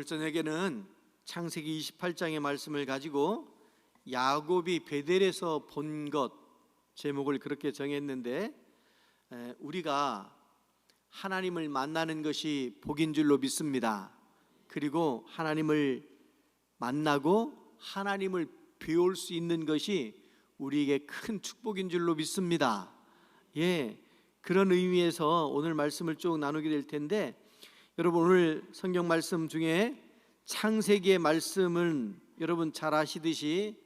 오늘 저녁에는 창세기 28장의 말씀을 가지고 야곱이 베델에서 본 것, 제목을 그렇게 정했는데, 우리가 하나님을 만나는 것이 복인 줄로 믿습니다. 그리고 하나님을 만나고 하나님을 배울 수 있는 것이 우리에게 큰 축복인 줄로 믿습니다. 그런 의미에서 오늘 말씀을 쭉 나누게 될 텐데, 여러분 오늘 성경 말씀 중에 창세기의 말씀은 여러분 잘 아시듯이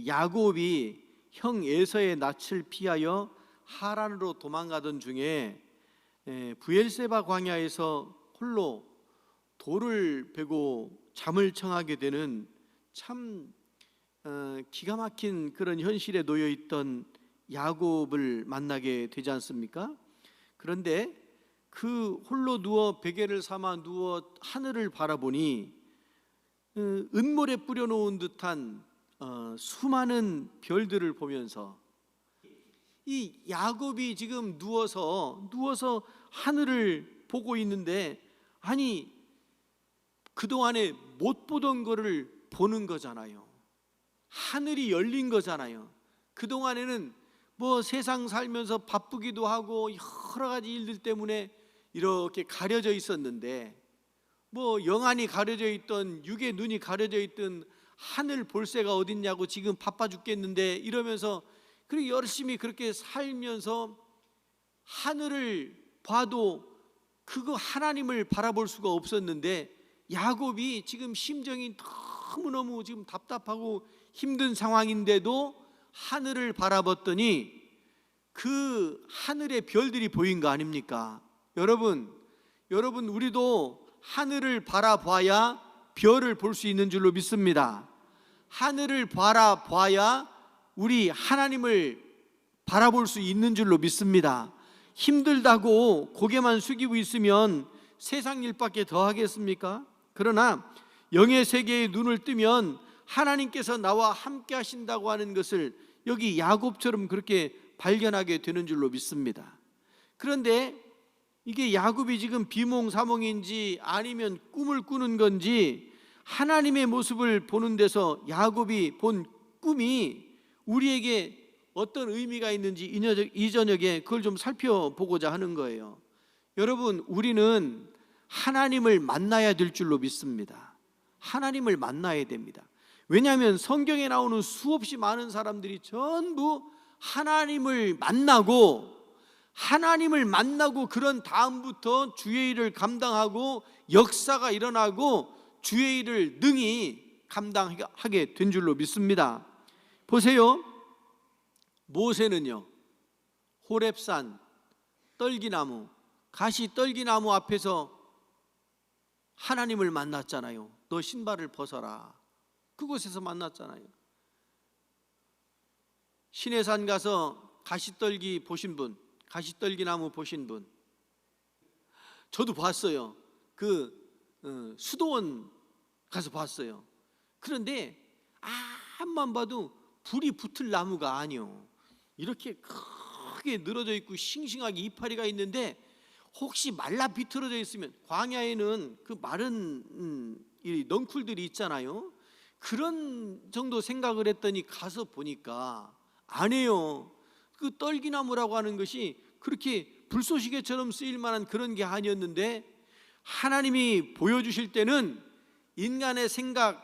야곱이 형 에서의 낯을 피하여 하란으로 도망가던 중에 브엘세바 광야에서 홀로 돌을 베고 잠을 청하게 되는 참 기가 막힌 그런 현실에 놓여 있던 야곱을 만나게 되지 않습니까? 그런데 그 홀로 누워 베개를 삼아 누워 하늘을 바라보니 은모래 뿌려놓은 듯한 수많은 별들을 보면서 이 야곱이 지금 누워서 하늘을 보고 있는데, 아니 그동안에 못 보던 거를 보는 거잖아요. 하늘이 열린 거잖아요. 그동안에는 뭐 세상 살면서 바쁘기도 하고 여러 가지 일들 때문에 이렇게 가려져 있었는데, 뭐 영안이 가려져 있던 육의 눈이 가려져 있던 하늘 볼 새가 어딨냐고 지금 바빠 죽겠는데 이러면서 그렇게 열심히 그렇게 살면서 하늘을 봐도 그거 하나님을 바라볼 수가 없었는데, 야곱이 지금 심정이 너무너무 지금 답답하고 힘든 상황인데도 하늘을 바라봤더니 그 하늘의 별들이 보인 거 아닙니까? 여러분 우리도 하늘을 바라봐야 별을 볼 수 있는 줄로 믿습니다. 하늘을 바라봐야 우리 하나님을 바라볼 수 있는 줄로 믿습니다. 힘들다고 고개만 숙이고 있으면 세상 일밖에 더 하겠습니까? 그러나 영의 세계에 눈을 뜨면 하나님께서 나와 함께 하신다고 하는 것을 여기 야곱처럼 그렇게 발견하게 되는 줄로 믿습니다. 그런데 이게 야곱이 지금 비몽사몽인지 아니면 꿈을 꾸는 건지, 하나님의 모습을 보는 데서 야곱이 본 꿈이 우리에게 어떤 의미가 있는지 이 저녁에 그걸 좀 살펴보고자 하는 거예요. 여러분, 우리는 하나님을 만나야 될 줄로 믿습니다. 하나님을 만나야 됩니다. 왜냐하면 성경에 나오는 수없이 많은 사람들이 전부 하나님을 만나고 그런 다음부터 주의 일을 감당하고 역사가 일어나고 주의 일을 능히 감당하게 된 줄로 믿습니다. 보세요. 모세는요, 호렙산 떨기나무, 가시 떨기나무 앞에서 하나님을 만났잖아요. 너 신발을 벗어라. 그곳에서 만났잖아요. 시내산 가서 가시떨기 보신 분, 가시떨기나무 보신 분, 저도 봤어요. 수도원 가서 봤어요. 그런데 암만 봐도 불이 붙을 나무가 아니요, 이렇게 크게 늘어져 있고 싱싱하게 이파리가 있는데, 혹시 말라 비틀어져 있으면, 광야에는 그 마른 이 넝쿨들이 있잖아요. 그런 정도 생각을 했더니 가서 보니까 아니에요. 그 떨기나무라고 하는 것이 그렇게 불쏘시개처럼 쓰일 만한 그런 게 아니었는데, 하나님이 보여주실 때는 인간의 생각,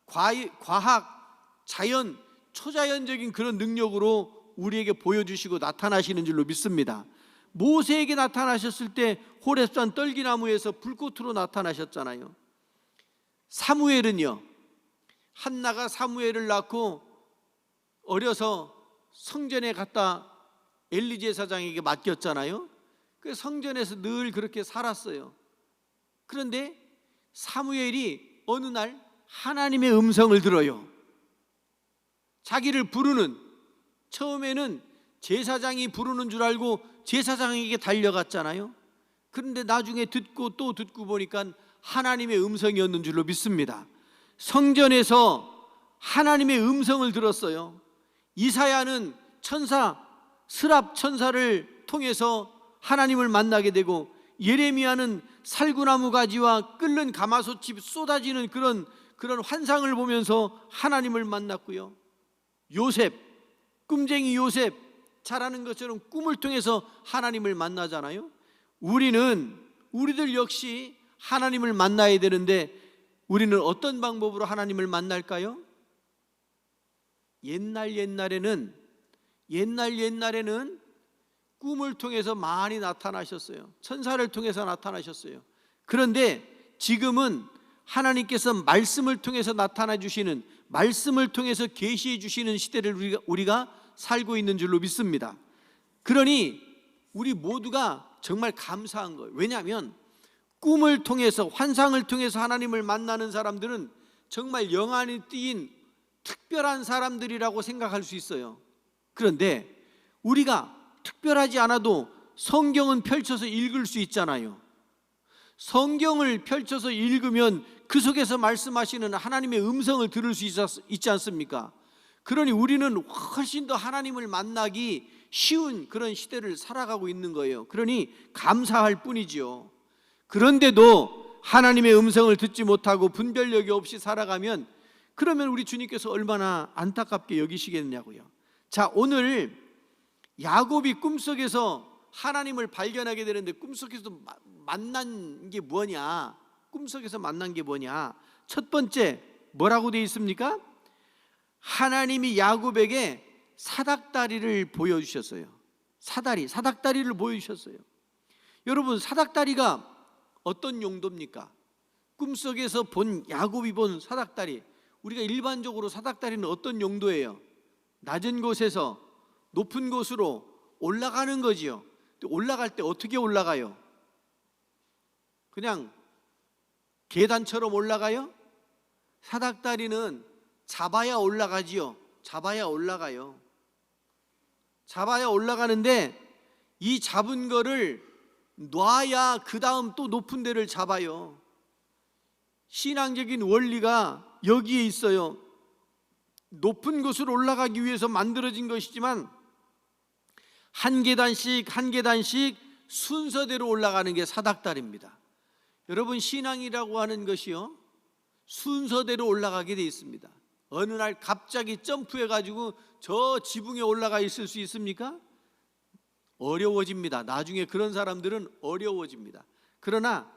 과학, 자연, 초자연적인 그런 능력으로 우리에게 보여주시고 나타나시는 줄로 믿습니다. 모세에게 나타나셨을 때 호렙산 떨기나무에서 불꽃으로 나타나셨잖아요. 사무엘은요, 한나가 사무엘을 낳고 어려서 성전에 갔다 엘리 제사장에게 맡겼잖아요. 그 성전에서 늘 그렇게 살았어요. 그런데 사무엘이 어느 날 하나님의 음성을 들어요. 자기를 부르는, 처음에는 제사장이 부르는 줄 알고 제사장에게 달려갔잖아요. 그런데 나중에 듣고 또 듣고 보니까 하나님의 음성이었는 줄로 믿습니다. 성전에서 하나님의 음성을 들었어요. 이사야는 천사 스랍 천사를 통해서 하나님을 만나게 되고, 예레미야는 살구나무 가지와 끓는 가마솥이 쏟아지는 그런 환상을 보면서 하나님을 만났고요. 요셉, 꿈쟁이 요셉 잘 아는 것처럼 꿈을 통해서 하나님을 만나잖아요. 우리들 역시 하나님을 만나야 되는데 우리는 어떤 방법으로 하나님을 만날까요? 옛날에는 꿈을 통해서 많이 나타나셨어요. 천사를 통해서 나타나셨어요. 그런데 지금은 하나님께서 말씀을 통해서 나타나 주시는, 말씀을 통해서 계시해 주시는 시대를 우리가 살고 있는 줄로 믿습니다. 그러니 우리 모두가 정말 감사한 거예요. 왜냐하면 꿈을 통해서, 환상을 통해서 하나님을 만나는 사람들은 정말 영안이 띄인 특별한 사람들이라고 생각할 수 있어요. 그런데 우리가 특별하지 않아도 성경은 펼쳐서 읽을 수 있잖아요. 성경을 펼쳐서 읽으면 그 속에서 말씀하시는 하나님의 음성을 들을 수 있지 않습니까? 그러니 우리는 훨씬 더 하나님을 만나기 쉬운 그런 시대를 살아가고 있는 거예요. 그러니 감사할 뿐이지요. 그런데도 하나님의 음성을 듣지 못하고 분별력이 없이 살아가면, 그러면 우리 주님께서 얼마나 안타깝게 여기시겠냐고요. 자, 오늘 야곱이 꿈속에서 하나님을 발견하게 되는데 꿈속에서 만난 게 뭐냐? 꿈속에서 만난 게 뭐냐? 첫 번째 뭐라고 되어 있습니까? 하나님이 야곱에게 사닥다리를 보여주셨어요. 사닥다리를 보여주셨어요. 여러분, 사닥다리가 어떤 용도입니까? 꿈속에서 본, 야곱이 본 사닥다리, 우리가 일반적으로 사닥다리는 어떤 용도예요? 낮은 곳에서 높은 곳으로 올라가는 거지요. 올라갈 때 어떻게 올라가요? 그냥 계단처럼 올라가요? 사닥다리는 잡아야 올라가지요. 잡아야 올라가요. 잡아야 올라가는데 이 잡은 거를 놔야 그 다음 또 높은 데를 잡아요. 신앙적인 원리가 여기에 있어요. 높은 곳으로 올라가기 위해서 만들어진 것이지만 한 계단씩 한 계단씩 순서대로 올라가는 게 사닥다리입니다. 여러분, 신앙이라고 하는 것이요, 순서대로 올라가게 돼 있습니다. 어느 날 갑자기 점프해 가지고 저 지붕에 올라가 있을 수 있습니까? 어려워집니다. 나중에 그런 사람들은 어려워집니다. 그러나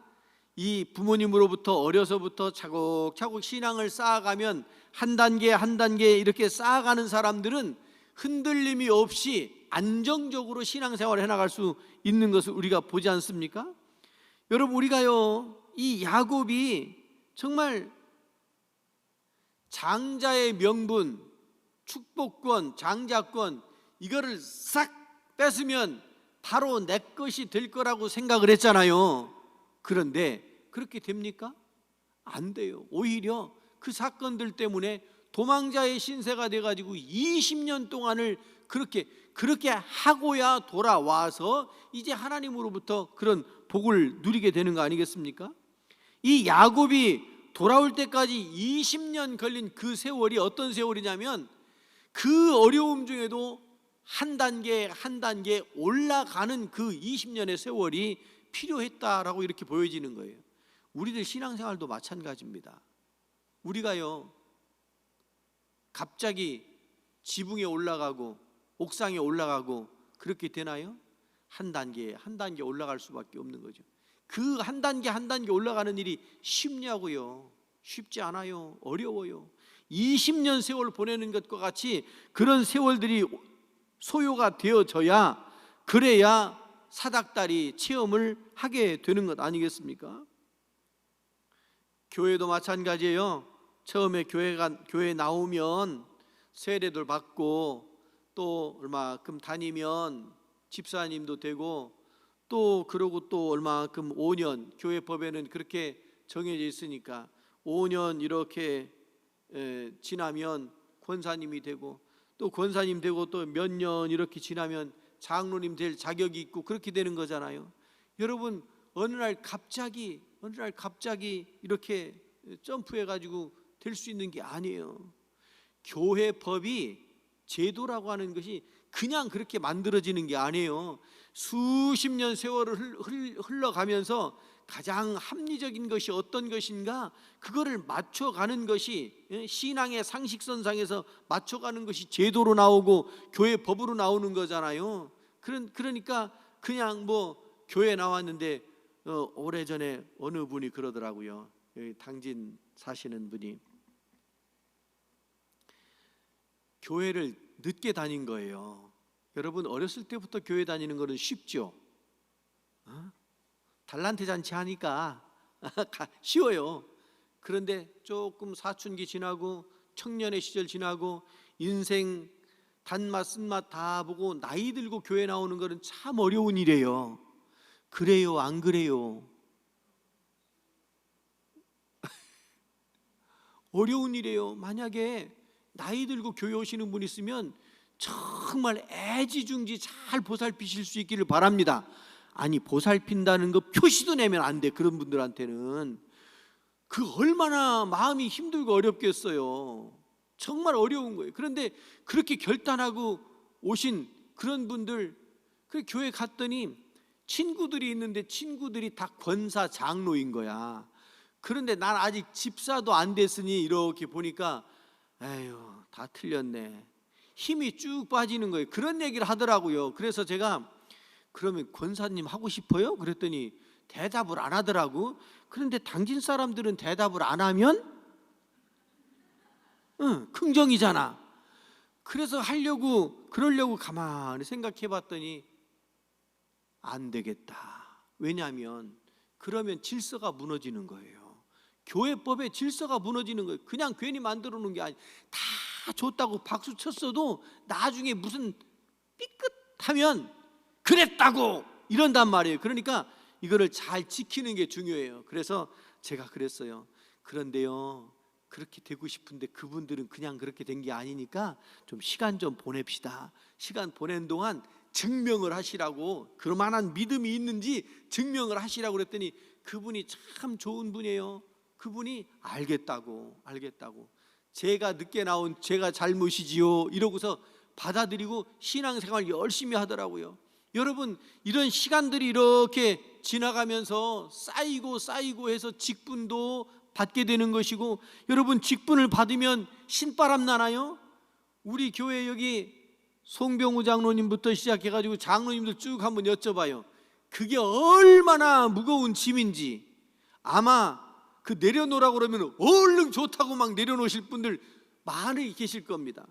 이 부모님으로부터 어려서부터 차곡차곡 신앙을 쌓아가면 한 단계 한 단계 이렇게 쌓아가는 사람들은 흔들림이 없이 안정적으로 신앙생활을 해나갈 수 있는 것을 우리가 보지 않습니까? 여러분, 우리가요, 이 야곱이 정말 장자의 명분, 축복권, 장자권, 이거를 싹 뺏으면 바로 내 것이 될 거라고 생각을 했잖아요. 그런데 그렇게 됩니까? 안 돼요. 오히려 그 사건들 때문에 도망자의 신세가 돼가지고 20년 동안을 그렇게 하고야 돌아와서 이제 하나님으로부터 그런 복을 누리게 되는 거 아니겠습니까? 이 야곱이 돌아올 때까지 20년 걸린 그 세월이 어떤 세월이냐면, 그 어려움 중에도 한 단계 한 단계 올라가는 그 20년의 세월이 필요했다라고 이렇게 보여지는 거예요. 우리들 신앙생활도 마찬가지입니다. 우리가요, 갑자기 지붕에 올라가고 옥상에 올라가고 그렇게 되나요? 한 단계 한 단계 올라갈 수밖에 없는 거죠. 그 한 단계 한 단계 올라가는 일이 쉽냐고요? 쉽지 않아요. 어려워요. 20년 세월 보내는 것과 같이 그런 세월들이 소요가 되어져야, 그래야 사닥다리 체험을 하게 되는 것 아니겠습니까? 교회도 마찬가지예요. 처음에 교회 나오면 세례도 받고 또 얼마큼 다니면 집사님도 되고, 또 그러고 또 얼마큼 5년, 교회 법에는 그렇게 정해져 있으니까 5년 이렇게 지나면 권사님이 되고, 또 권사님 되고 또 몇 년 이렇게 지나면 장로님 될 자격이 있고, 그렇게 되는 거잖아요. 여러분, 어느 날 갑자기 이렇게 점프해 가지고 될 수 있는 게 아니에요. 교회 법이, 제도라고 하는 것이 그냥 그렇게 만들어지는 게 아니에요. 수십 년 세월을 흘러가면서 가장 합리적인 것이 어떤 것인가, 그거를 맞춰가는 것이, 신앙의 상식선상에서 맞춰가는 것이 제도로 나오고 교회 법으로 나오는 거잖아요. 그러니까 그냥 뭐 교회 나왔는데 오래전에 어느 분이 그러더라고요. 여기 당진 사시는 분이 교회를 늦게 다닌 거예요. 여러분, 어렸을 때부터 교회 다니는 거는 쉽죠. 달란트 잔치 하니까 쉬워요. 그런데 조금 사춘기 지나고 청년의 시절 지나고 인생 단맛 쓴맛 다 보고 나이 들고 교회 나오는 거는 참 어려운 일이에요. 그래요, 안 그래요? 어려운 일이에요. 만약에 나이 들고 교회 오시는 분 있으면 정말 애지중지 잘 보살피실 수 있기를 바랍니다. 아니, 보살핀다는 거 표시도 내면 안 돼. 그런 분들한테는 그 얼마나 마음이 힘들고 어렵겠어요. 정말 어려운 거예요. 그런데 그렇게 결단하고 오신 그런 분들, 그 교회 갔더니 친구들이 있는데 친구들이 다 권사 장로인 거야. 그런데 난 아직 집사도 안 됐으니 이렇게 보니까 에휴, 다 틀렸네. 힘이 쭉 빠지는 거예요. 그런 얘기를 하더라고요. 그래서 제가 그러면 권사님 하고 싶어요? 그랬더니 대답을 안 하더라고. 그런데 당진 사람들은 대답을 안 하면 긍정이잖아. 그래서 그러려고 가만히 생각해 봤더니 안 되겠다. 왜냐하면 그러면 질서가 무너지는 거예요. 교회법의 질서가 무너지는 거예요. 그냥 괜히 만들어 놓은 게 아니, 다 좋다고 박수 쳤어도 나중에 무슨 삐끗하면 그랬다고 이런단 말이에요. 그러니까 이거를 잘 지키는 게 중요해요. 그래서 제가 그랬어요. 그런데요, 그렇게 되고 싶은데 그분들은 그냥 그렇게 된 게 아니니까 좀 시간 좀 보냅시다. 시간 보낸 동안 증명을 하시라고, 그만한 믿음이 있는지 증명을 하시라고 그랬더니 그분이 참 좋은 분이에요. 그분이 알겠다고 제가 늦게 나온 제가 잘못이지요 이러고서 받아들이고 신앙생활 열심히 하더라고요. 여러분, 이런 시간들이 이렇게 지나가면서 쌓이고 해서 직분도 받게 되는 것이고, 여러분 직분을 받으면 신바람 나나요? 우리 교회 여기 송병우 장로님부터 시작해가지고 장로님들 쭉 한번 여쭤봐요. 그게 얼마나 무거운 짐인지. 아마 그 내려놓으라고 그러면 얼른 좋다고 막 내려놓으실 분들 많이 계실 겁니다.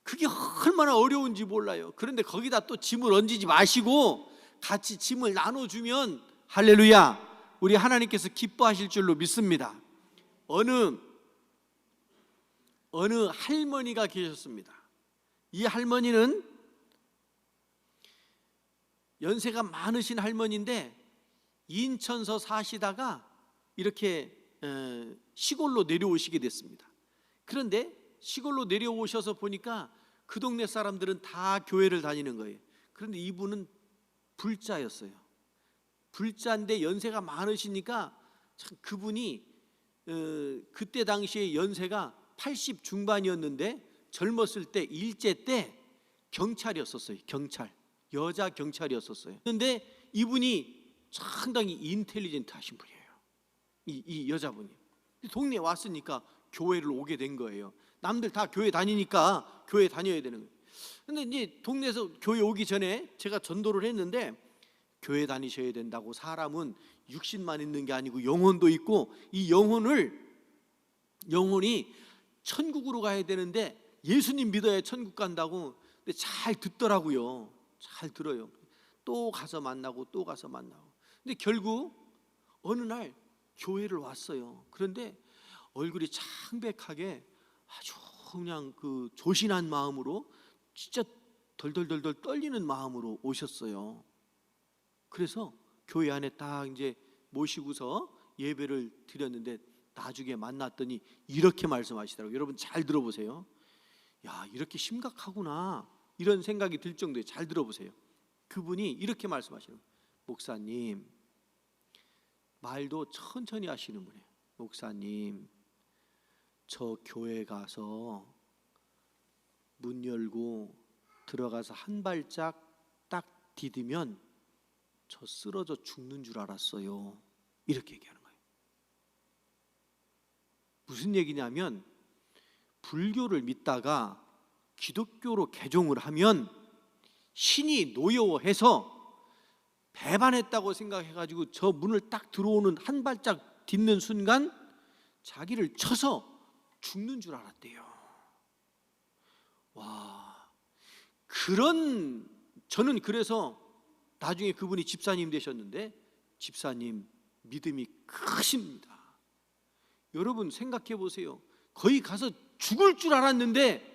그게 얼마나 어려운지 몰라요. 그런데 거기다 또 짐을 얹지 마시고 같이 짐을 나눠주면 할렐루야, 우리 하나님께서 기뻐하실 줄로 믿습니다. 어느 할머니가 계셨습니다. 이 할머니는 연세가 많으신 할머니인데 인천서 사시다가 이렇게 시골로 내려오시게 됐습니다. 그런데 시골로 내려오셔서 보니까 그 동네 사람들은 다 교회를 다니는 거예요. 그런데 이분은 불자였어요. 불자인데 연세가 많으시니까 참 그분이 그때 당시에 연세가 80 중반이었는데 젊었을 때 일제 때 경찰이었었어요. 여자 경찰이었었어요. 그런데 이분이 상당히 인텔리전트 하신 분이에요. 이 여자분이 동네에 왔으니까 교회를 오게 된 거예요. 남들 다 교회 다니니까 교회 다녀야 되는 거예요. 근데 이제 동네에서 교회 오기 전에 제가 전도를 했는데, 교회 다니셔야 된다고, 사람은 육신만 있는 게 아니고 영혼도 있고, 이 영혼이 천국으로 가야 되는데 예수님 믿어야 천국 간다고. 근데 잘 듣더라고요. 잘 들어요. 또 가서 만나고 또 가서 만나고. 근데 결국 어느 날 교회를 왔어요. 그런데 얼굴이 창백하게 아주 그냥 그 조신한 마음으로, 진짜 덜덜덜덜 떨리는 마음으로 오셨어요. 그래서 교회 안에 딱 이제 모시고서 예배를 드렸는데 나중에 만났더니 이렇게 말씀하시더라고요. 여러분 잘 들어보세요. 야, 이렇게 심각하구나 이런 생각이 들 정도에 잘 들어보세요. 그분이 이렇게 말씀하시는 거예요. 목사님, 말도 천천히 하시는 분이에요. 목사님, 저 교회 가서 문 열고 들어가서 한 발짝 딱 디디면 저 쓰러져 죽는 줄 알았어요. 이렇게 얘기하는 거예요. 무슨 얘기냐면 불교를 믿다가 기독교로 개종을 하면 신이 노여워해서 배반했다고 생각해가지고 저 문을 딱 들어오는 한 발짝 딛는 순간 자기를 쳐서 죽는 줄 알았대요. 와, 저는 그래서 나중에 그분이 집사님 되셨는데, 집사님 믿음이 크십니다. 여러분 생각해 보세요. 거기 가서 죽을 줄 알았는데,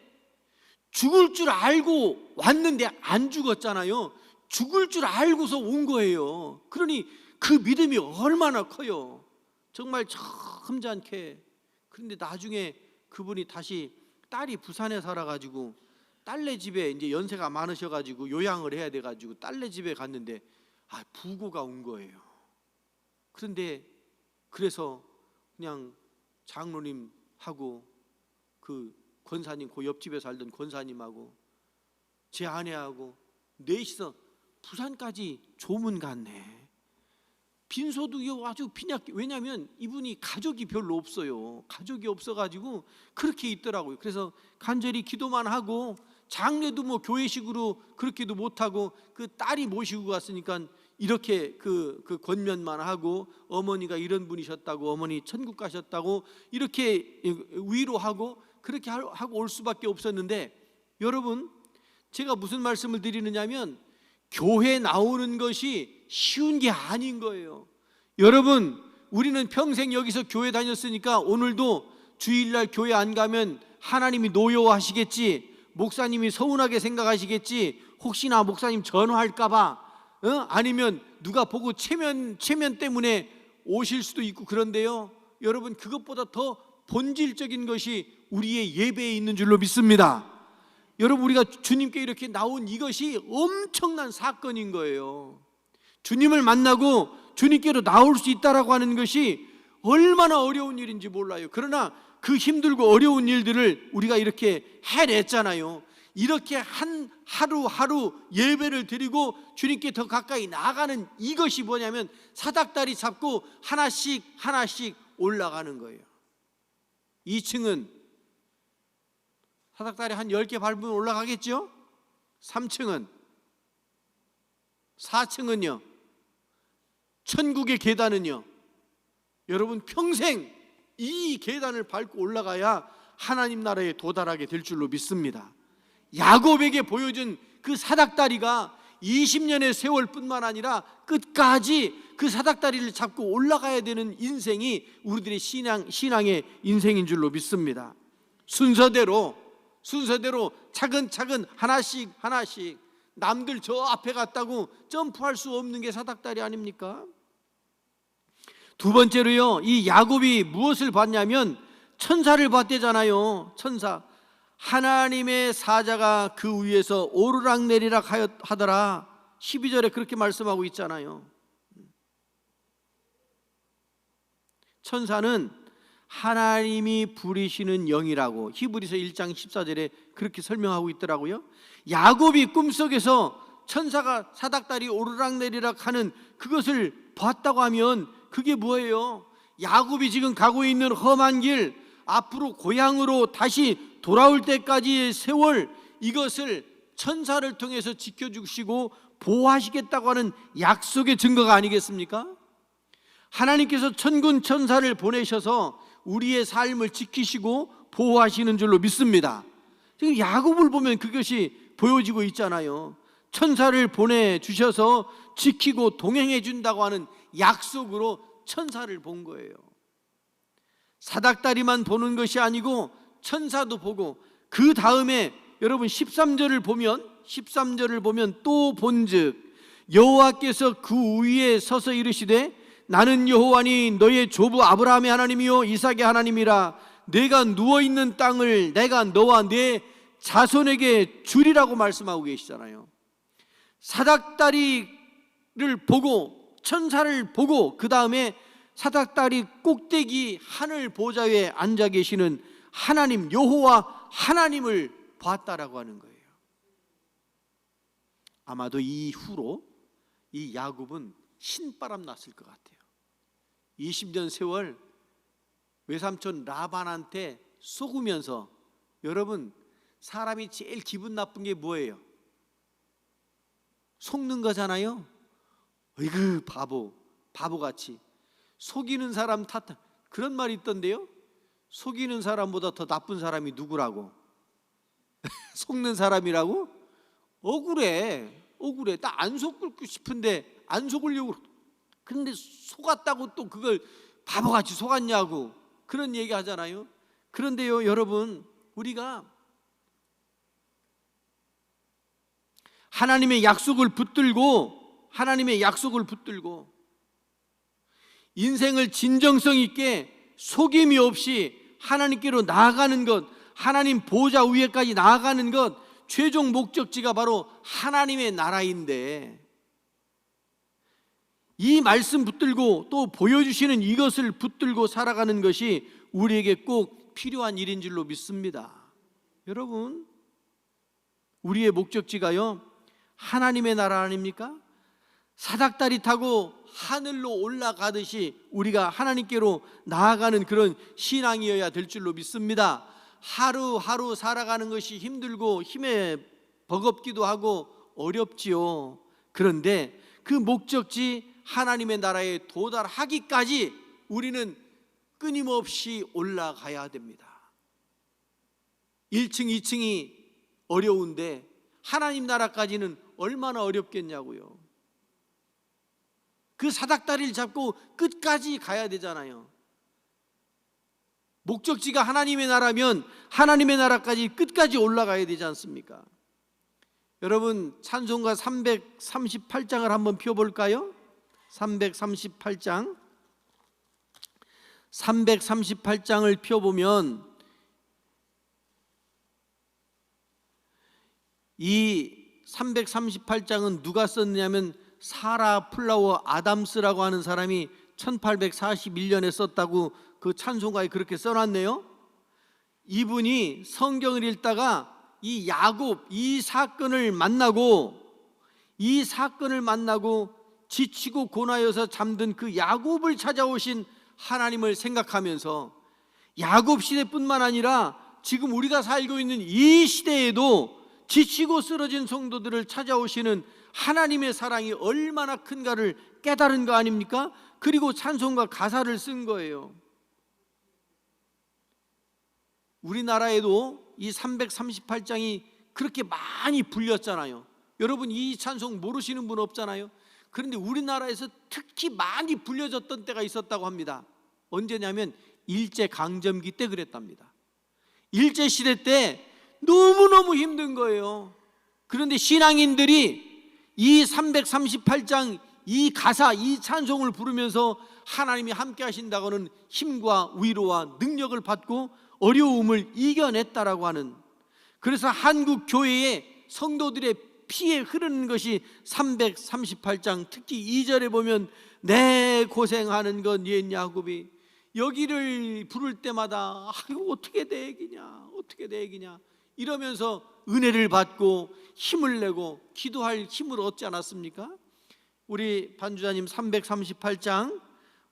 죽을 줄 알고 왔는데 안 죽었잖아요. 죽을 줄 알고서 온 거예요. 그러니 그 믿음이 얼마나 커요. 정말 점잖게. 그런데 나중에 그분이 다시, 딸이 부산에 살아가지고 딸네 집에 이제 연세가 많으셔가지고 요양을 해야 돼가지고 딸네 집에 갔는데 부고가 온 거예요. 그런데 그래서 그냥 장로님하고 그 권사님, 그 옆집에 살던 권사님하고 제 아내하고 넷이서 부산까지 조문 갔네. 빈소도 아주 빈약해. 왜냐하면 이분이 가족이 별로 없어요. 가족이 없어가지고 그렇게 있더라고요. 그래서 간절히 기도만 하고, 장례도 뭐 교회식으로 그렇게도 못하고, 그 딸이 모시고 갔으니까 이렇게 그 권면만 하고, 어머니가 이런 분이셨다고, 어머니 천국 가셨다고 이렇게 위로하고 그렇게 하고 올 수밖에 없었는데, 여러분 제가 무슨 말씀을 드리느냐면 교회 나오는 것이 쉬운 게 아닌 거예요. 여러분, 우리는 평생 여기서 교회 다녔으니까 오늘도 주일날 교회 안 가면 하나님이 노여워하시겠지, 목사님이 서운하게 생각하시겠지, 혹시나 목사님 전화할까봐, 아니면 누가 보고 체면 때문에 오실 수도 있고 그런데요, 여러분 그것보다 더 본질적인 것이 우리의 예배에 있는 줄로 믿습니다. 여러분, 우리가 주님께 이렇게 나온 이것이 엄청난 사건인 거예요. 주님을 만나고 주님께로 나올 수 있다라고 하는 것이 얼마나 어려운 일인지 몰라요. 그러나 그 힘들고 어려운 일들을 우리가 이렇게 해냈잖아요. 이렇게 하루하루 예배를 드리고 주님께 더 가까이 나아가는 이것이 뭐냐면 사닥다리 잡고 하나씩 올라가는 거예요. 2층은 사닥다리 한 10개 밟으면 올라가겠죠? 3층은, 4층은요, 천국의 계단은요, 여러분 평생 이 계단을 밟고 올라가야 하나님 나라에 도달하게 될 줄로 믿습니다. 야곱에게 보여준 그 사닥다리가 20년의 세월뿐만 아니라 끝까지 그 사닥다리를 잡고 올라가야 되는 인생이 우리들의 신앙의 인생인 줄로 믿습니다. 순서대로 차근차근 하나씩 남들 저 앞에 갔다고 점프할 수 없는 게 사닥다리 아닙니까? 두 번째로요, 이 야곱이 무엇을 봤냐면 천사를 봤대잖아요. 천사, 하나님의 사자가 그 위에서 오르락내리락 하더라. 12절에 그렇게 말씀하고 있잖아요. 천사는 하나님이 부리시는 영이라고 히브리서 1장 14절에 그렇게 설명하고 있더라고요. 야곱이 꿈속에서 천사가 사닥다리 오르락내리락 하는 그것을 봤다고 하면 그게 뭐예요? 야곱이 지금 가고 있는 험한 길, 앞으로 고향으로 다시 돌아올 때까지의 세월, 이것을 천사를 통해서 지켜주시고 보호하시겠다고 하는 약속의 증거가 아니겠습니까? 하나님께서 천군 천사를 보내셔서 우리의 삶을 지키시고 보호하시는 줄로 믿습니다. 지금 야곱을 보면 그것이 보여지고 있잖아요. 천사를 보내주셔서 지키고 동행해 준다고 하는 약속으로 천사를 본 거예요. 사닥다리만 보는 것이 아니고 천사도 보고, 그 다음에 여러분 13절을 보면 또 본즉 여호와께서 그 위에 서서 이르시되 나는 여호와니 너의 조부 아브라함의 하나님이요 이삭의 하나님이라. 내가 누워있는 땅을 내가 너와 네 자손에게 주리라고 말씀하고 계시잖아요. 사닥다리를 보고 천사를 보고 그 다음에 사닥다리 꼭대기 하늘 보좌에 앉아 계시는 하나님 여호와 하나님을 봤다라고 하는 거예요. 아마도 이후로 이 야곱은 신바람 났을 것 같아요. 20년 세월 외삼촌 라반한테 속으면서, 여러분 사람이 제일 기분 나쁜 게 뭐예요? 속는 거잖아요. 어이구 바보같이 속이는 사람 탓. 그런 말이 있던데요, 속이는 사람보다 더 나쁜 사람이 누구라고? 속는 사람이라고? 억울해. 나 안 속고 싶은데 안 속으려고, 그런데 속았다고 또 그걸 바보같이 속았냐고 그런 얘기 하잖아요. 그런데요 여러분, 우리가 하나님의 약속을 붙들고 인생을 진정성 있게 속임이 없이 하나님께로 나아가는 것, 하나님 보좌 위에까지 나아가는 것, 최종 목적지가 바로 하나님의 나라인데, 이 말씀 붙들고 또 보여주시는 이것을 붙들고 살아가는 것이 우리에게 꼭 필요한 일인 줄로 믿습니다. 여러분, 우리의 목적지가요 하나님의 나라 아닙니까? 사닥다리 타고 하늘로 올라가듯이 우리가 하나님께로 나아가는 그런 신앙이어야 될 줄로 믿습니다. 하루하루 살아가는 것이 힘들고 힘에 버겁기도 하고 어렵지요. 그런데 그 목적지 하나님의 나라에 도달하기까지 우리는 끊임없이 올라가야 됩니다. 1층, 2층이 어려운데 하나님 나라까지는 얼마나 어렵겠냐고요. 그 사닥다리를 잡고 끝까지 가야 되잖아요. 목적지가 하나님의 나라면 하나님의 나라까지 끝까지 올라가야 되지 않습니까? 여러분, 찬송가 338장을 한번 펴볼까요? 338장을 펴보면 이 338장은 누가 썼냐면 사라 플라워 아담스라고 하는 사람이 1841년에 썼다고 그 찬송가에 그렇게 써놨네요. 이분이 성경을 읽다가 이 야곱, 이 사건을 만나고 지치고 고나여서 잠든 그 야곱을 찾아오신 하나님을 생각하면서, 야곱 시대뿐만 아니라 지금 우리가 살고 있는 이 시대에도 지치고 쓰러진 성도들을 찾아오시는 하나님의 사랑이 얼마나 큰가를 깨달은 거 아닙니까? 그리고 찬송가 가사를 쓴 거예요. 우리나라에도 이 338장이 그렇게 많이 불렸잖아요. 여러분, 이 찬송 모르시는 분 없잖아요. 그런데 우리나라에서 특히 많이 불려졌던 때가 있었다고 합니다. 언제냐면 일제강점기 때 그랬답니다. 일제시대 때 너무너무 힘든 거예요. 그런데 신앙인들이 이 338장 이 가사, 이 찬송을 부르면서 하나님이 함께 하신다고는 힘과 위로와 능력을 받고 어려움을 이겨냈다라고 하는, 그래서 한국 교회의 성도들의 피에 흐르는 것이 338장, 특히 2절에 보면 내 고생하는 건 옛 야곱이 여기를 부를 때마다 이거 어떻게 내 얘기냐 이러면서 은혜를 받고 힘을 내고 기도할 힘을 얻지 않았습니까? 우리 반주자님 338장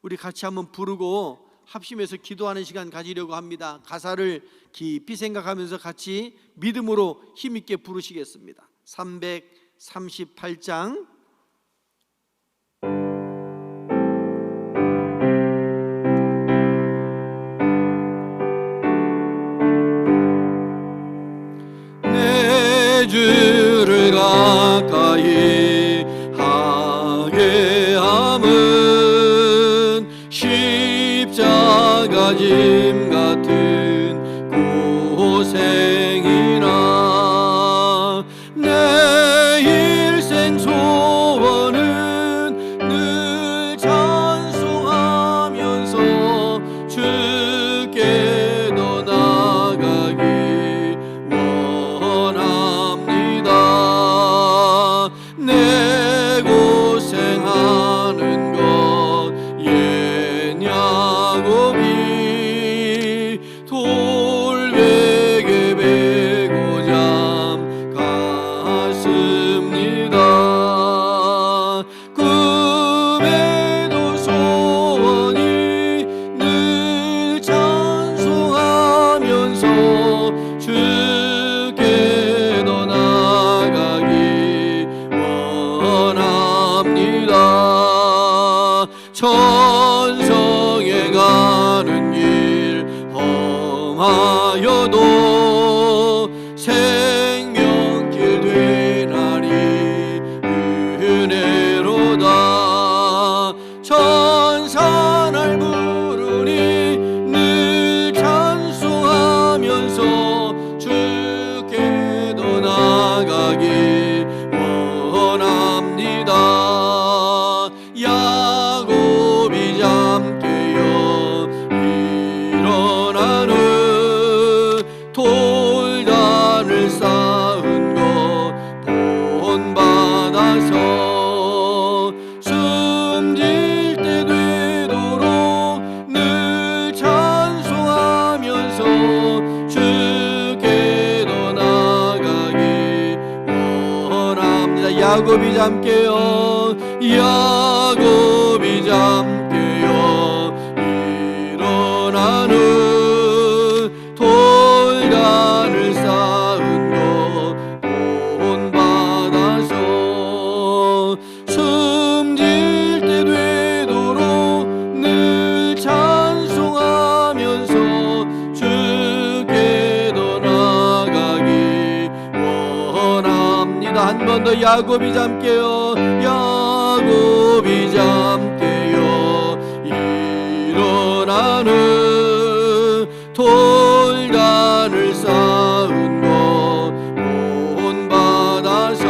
우리 같이 한번 부르고 합심해서 기도하는 시간 가지려고 합니다. 가사를 깊이 생각하면서 같이 믿음으로 힘있게 부르시겠습니다. 338장 내 주를 가까이 하게 함은 십자가 짐 같은 고생이나 내 일생 소원은 늘 찬송하면서 주께 더 나아가기 원합니다. 내 고생하는 것 옛 야곱이 돌베개 베고자 통하여도 생명길 되나니 은혜로다. 천사 날 부르니 늘 찬송하면서 주께도 나가기 원합니다. 야곱이 잠깨어 일어나는 돌단을 쌓은 것 본받아서 숨질 때 되도록 늘 찬송하면서 주께도 나가기 원합니다. 야곱이 잠깨어 야곱이 잠깨어 일어나는 돌단을 쌓은 것 본받아서 숨질 때 되도록 늘 찬송하면서 주께도 나가기 원합니다. 한 번 더 야곱이 잠깨어 야곱이 잠깨어 일어나는 돌단을 쌓은 것 본받아서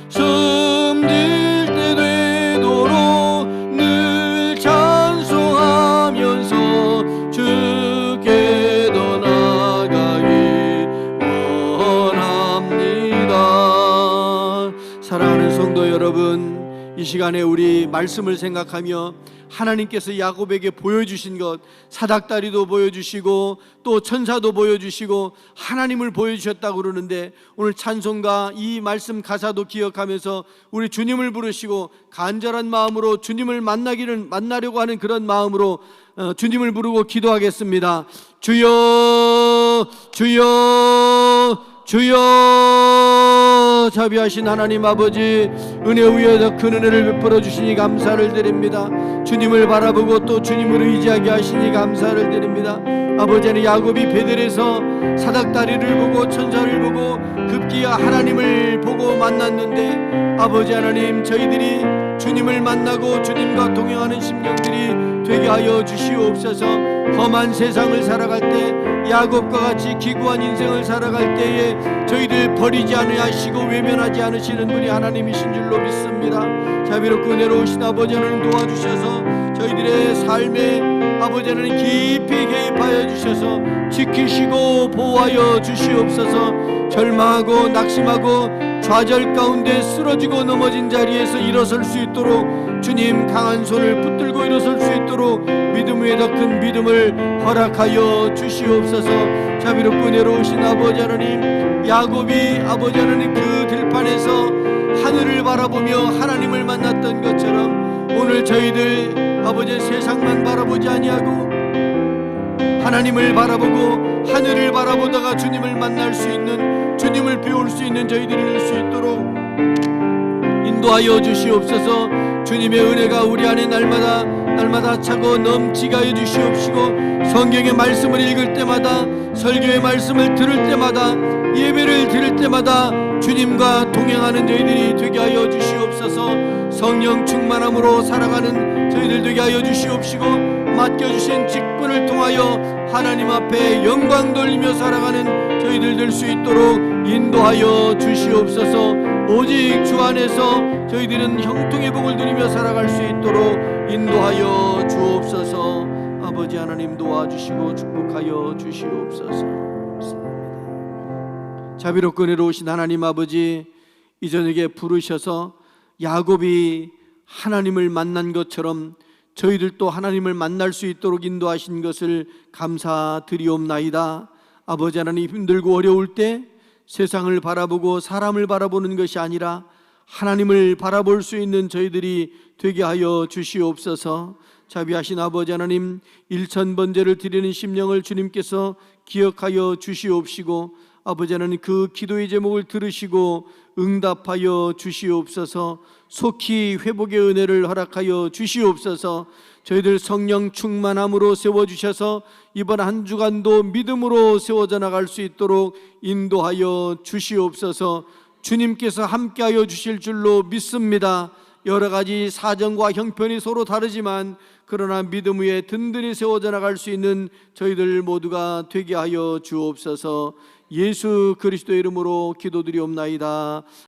숨질 때 되도록 늘 찬송하면서 주께도 나가기 원합니다. 사랑하는 성도 여러분, 이 시간에 우리 말씀을 생각하며 하나님께서 야곱에게 보여주신 것, 사닥다리도 보여주시고 또 천사도 보여주시고 하나님을 보여주셨다고 그러는데, 오늘 찬송가 이 말씀 가사도 기억하면서 우리 주님을 부르시고 간절한 마음으로 주님을 만나려고 하는 그런 마음으로 주님을 부르고 기도하겠습니다. 주여 주여 주여. 자비하신 하나님 아버지, 은혜 위에 더 큰 은혜를 베풀어 주시니 감사를 드립니다. 주님을 바라보고 또 주님을 의지하게 하시니 감사를 드립니다. 아버지는 야곱이 베델에서 사닥다리를 보고 천사를 보고 급기야 하나님을 보고 만났는데, 아버지 하나님, 저희들이 주님을 만나고 주님과 동행하는 심령들이 되게 하여 주시옵소서. 험한 세상을 살아갈 때, 야곱과 같이 기구한 인생을 살아갈 때에 저희들 버리지 않으시고 외면하지 않으시는 분이 하나님이신 줄로 믿습니다. 자비롭고 은혜로우신 아버지 하나님, 도와주셔서 저희들의 삶에 아버지 하나님 깊이 개입하여 주셔서 지키시고 보호하여 주시옵소서. 절망하고 낙심하고 좌절 가운데 쓰러지고 넘어진 자리에서 일어설 수 있도록 주님 강한 손을 붙들고 일어설 수 있도록 믿음 위에 더 큰 믿음을 허락하여 주시옵소서. 자비롭고 은혜로우신 아버지 하나님, 야곱이 아버지 하나님 그 들판에서 하늘을 바라보며 하나님을 만났던 것처럼 오늘 저희들 아버지 세상만 바라보지 아니하고 하나님을 바라보고 하늘을 바라보다가 주님을 만날 수 있는, 주님을 배울 수 있는 저희들이 될 수 있도록 인도하여 주시옵소서. 주님의 은혜가 우리 안에 날마다 차고 넘치게 하여 주시옵시고, 성경의 말씀을 읽을 때마다, 설교의 말씀을 들을 때마다, 예배를 드릴 때마다 주님과 동행하는 저희들이 되게 하여 주시옵소서. 성령 충만함으로 살아가는 저희들 되게 하여 주시옵시고, 맡겨주신 직분을 통하여 하나님 앞에 영광 돌리며 살아가는 저희들 될 수 있도록 인도하여 주시옵소서. 오직 주 안에서 저희들은 형통의 복을 누리며 살아갈 수 있도록 인도하여 주옵소서. 아버지 하나님, 도와주시고 축복하여 주시옵소서. 자비롭고 은혜로우신 하나님 아버지, 이 저녁에 부르셔서 야곱이 하나님을 만난 것처럼 저희들도 하나님을 만날 수 있도록 인도하신 것을 감사드리옵나이다. 아버지 하나님, 힘들고 어려울 때 세상을 바라보고 사람을 바라보는 것이 아니라 하나님을 바라볼 수 있는 저희들이 되게 하여 주시옵소서. 자비하신 아버지 하나님, 1000번제를 드리는 심령을 주님께서 기억하여 주시옵시고, 아버지 하나님, 그 기도의 제목을 들으시고 응답하여 주시옵소서. 속히 회복의 은혜를 허락하여 주시옵소서. 저희들 성령 충만함으로 세워주셔서 이번 한 주간도 믿음으로 세워져 나갈 수 있도록 인도하여 주시옵소서. 주님께서 함께하여 주실 줄로 믿습니다. 여러 가지 사정과 형편이 서로 다르지만 그러나 믿음 위에 든든히 세워져 나갈 수 있는 저희들 모두가 되게 하여 주옵소서. 예수 그리스도의 이름으로 기도드리옵나이다.